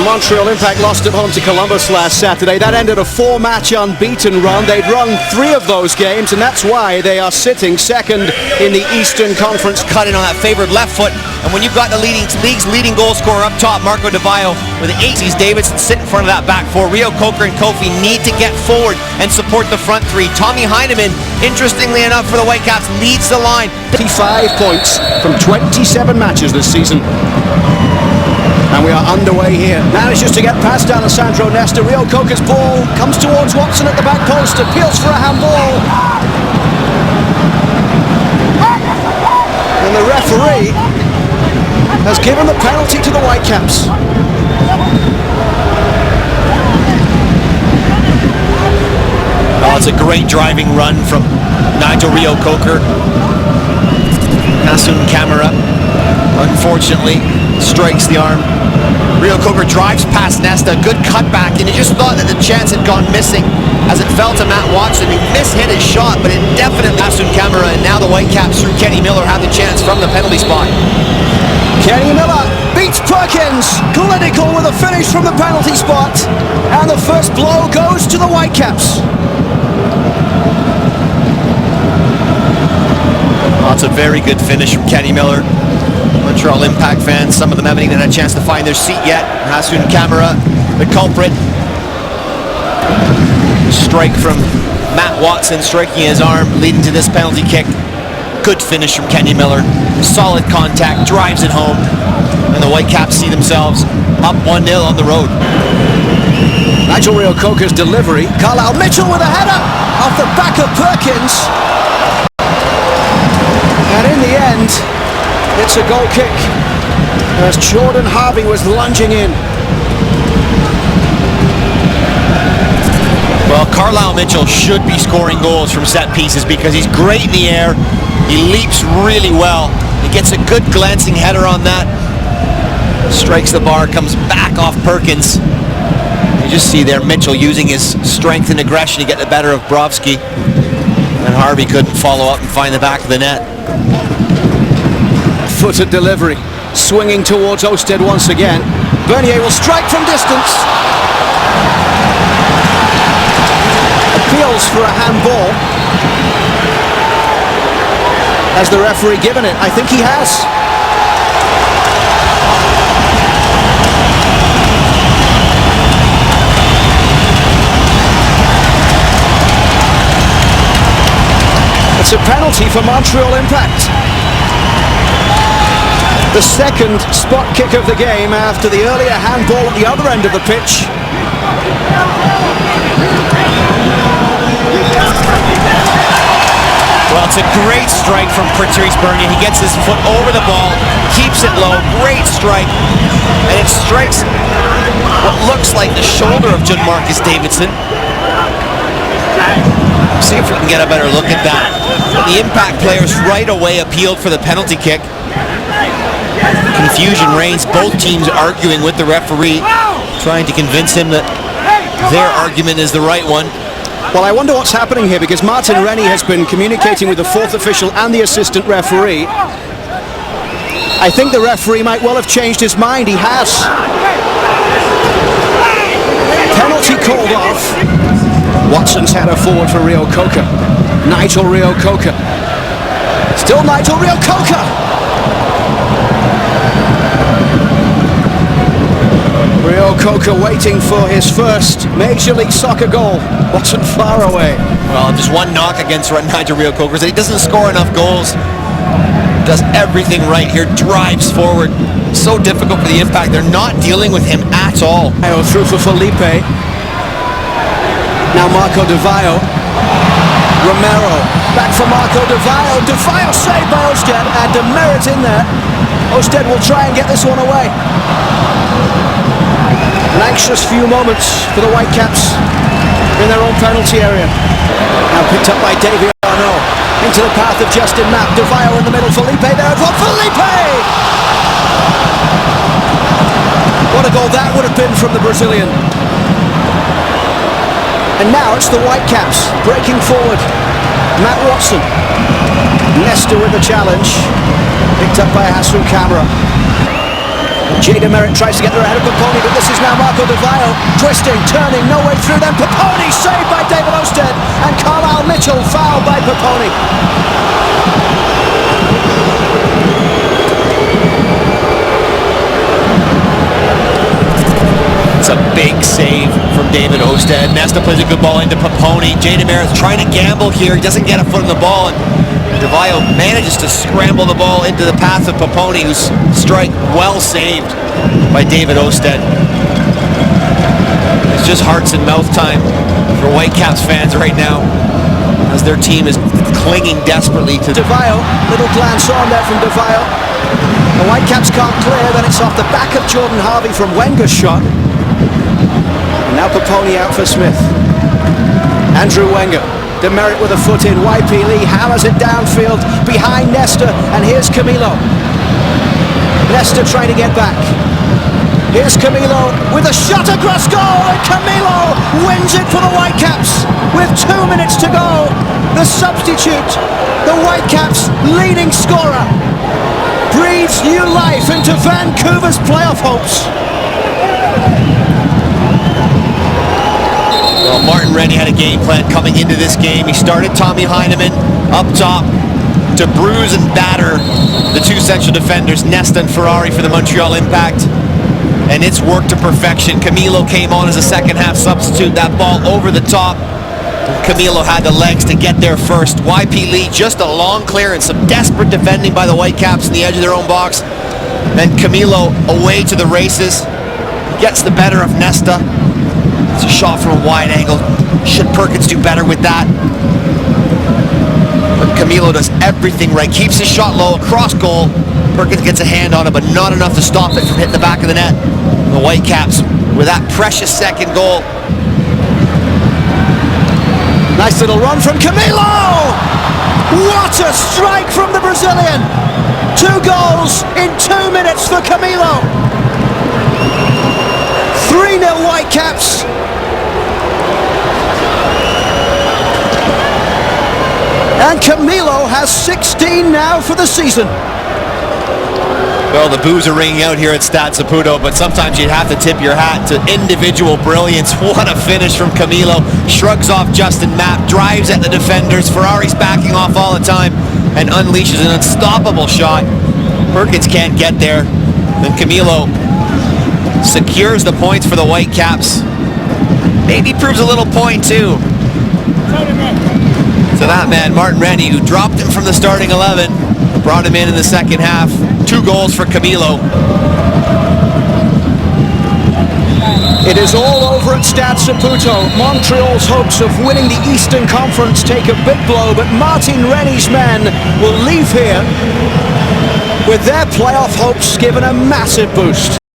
Montreal Impact lost at home to Columbus last Saturday. That ended a 4-match unbeaten run. They'd run 3 of those games, and that's why they are sitting second in the Eastern Conference. Cut in on that favored left foot, and when you've got the league's leading goal scorer up top, Marco DeVio, with 8, Davidson sit in front of that back 4. Rio Coker and Kofi need to get forward and support the front 3. Tommy Heineman, interestingly enough for the Whitecaps, leads the line. 55 points from 27 matches this season. And we are underway here. Manages to get past Alessandro Nesta. Rio Coker's ball comes towards Watson at the back post. Appeals for a handball. And the referee has given the penalty to the Whitecaps. Oh, it's a great driving run from Nigel Rio Coker. Hassoun Camara, unfortunately, strikes the arm. Rio Coker drives past Nesta, good cutback, and you just thought that the chance had gone missing as it fell to Matt Watson. He mishit his shot, but it definitely Hassoun Camara, and now the Whitecaps through Kenny Miller have the chance from the penalty spot. Kenny Miller beats Perkins. Clinical with a finish from the penalty spot, and the first blow goes to the Whitecaps. That's a very good finish from Kenny Miller. Montreal Impact fans, some of them haven't even had a chance to find their seat yet. Hassoun Camara, the culprit. Strike from Matt Watson, striking his arm, leading to this penalty kick. Good finish from Kenny Miller. Solid contact, drives it home. And the Whitecaps see themselves up 1-0 on the road. Nigel Rio Coker's delivery. Carlisle Mitchell with a header off the back of Perkins. And in the end, it's a goal kick as Jordan Harvey was lunging in. Well, Carlisle Mitchell should be scoring goals from set pieces because he's great in the air. He leaps really well. He gets a good glancing header on that. Strikes the bar, comes back off Perkins. You just see there Mitchell using his strength and aggression to get the better of Brovsky. And Harvey couldn't follow up and find the back of the net. Footed delivery, swinging towards Osted once again. Bernier will strike from distance. Appeals for a handball. Has the referee given it? I think he has. It's a penalty for Montreal Impact. The second spot kick of the game after the earlier handball at the other end of the pitch. Well, it's a great strike from Patrice Bernier. He gets his foot over the ball, keeps it low, great strike, and it strikes what looks like the shoulder of Marcus Davidson. See if we can get a better look at that. The Impact players right away appealed for the penalty kick. Confusion reigns, both teams arguing with the referee, trying to convince him that their argument is the right one. Well, I wonder what's happening here because Martin Rennie has been communicating with the fourth official and the assistant referee. I think the referee might well have changed his mind. He has. Penalty called off. Watson's header forward for Rio Coker. Nigel Rio Coker. Still Nigel Rio Coker. Rio Coker waiting for his first Major League Soccer goal. Wasn't far away. Well, just one knock against Nigel Rio Coker. He doesn't score enough goals. Does everything right here. Drives forward. So difficult for the Impact. They're not dealing with him at all. Through for Felipe. Now Marco DeVio. Romero. Back for Marco DeVio. DeVio saved by Osted. And Demerit in there. Osted will try and get this one away. An anxious few moments for the Whitecaps in their own penalty area. Now picked up by Davy Arnaud. Into the path of Justin Mapp. DeVio in the middle. Felipe there for Felipe! What a goal that would have been from the Brazilian. And now it's the Whitecaps breaking forward. Matt Watson. Nesta with the challenge. Picked up by Hassoun Camara. Jay Demerit tries to get there ahead of Capone, but this is now big save from David Osted. Nesta plays a good ball into Paponi. Jay DeMerit's trying to gamble here. He doesn't get a foot on the ball, and DeVio manages to scramble the ball into the path of Paponi, whose strike well saved by David Osted. It's just hearts and mouth time for Whitecaps fans right now, as their team is clinging desperately to DeVio. Little glance on there from DeVio. The Whitecaps can't clear, then it's off the back of Jordan Harvey from Wenger's shot. And now Paponi out for Smith. Andrew Wenger. DeMerit with a foot in. YP Lee hammers it downfield behind Nesta, and here's Camilo. Nesta trying to get back. Here's Camilo with a shot across goal, and Camilo wins it for the Whitecaps with 2 minutes to go. The substitute, the Whitecaps' leading scorer, breathes new life into Vancouver's playoff hopes. Well, Martin Rennie had a game plan coming into this game. He started Tommy Heineman up top to bruise and batter the two central defenders, Nesta and Ferrari, for the Montreal Impact. And it's worked to perfection. Camilo came on as a second half substitute. That ball over the top. Camilo had the legs to get there first. YP Lee, just a long clearance, some desperate defending by the Whitecaps in the edge of their own box. Then Camilo away to the races, gets the better of Nesta. It's a shot from a wide angle. Should Perkins do better with that? But Camilo does everything right, keeps his shot low across goal. Perkins gets a hand on it, but not enough to stop it from hitting the back of the net. The Whitecaps with that precious second goal. Nice little run from Camilo! What a strike from the Brazilian! 2 goals in 2 minutes for Camilo. 3-0 Whitecaps. And Camilo has 16 now for the season. Well, the boos are ringing out here at Stade Saputo, but sometimes you'd have to tip your hat to individual brilliance. What a finish from Camilo. Shrugs off Justin Mapp, drives at the defenders. Ferrari's backing off all the time and unleashes an unstoppable shot. Perkins can't get there. Then Camilo secures the points for the Whitecaps. Maybe proves a little point too to that man, Martin Rennie, who dropped him from the starting 11, brought him in the second half. 2 goals for Camilo. It is all over at Stade Saputo. Montreal's hopes of winning the Eastern Conference take a big blow, but Martin Rennie's men will leave here with their playoff hopes given a massive boost.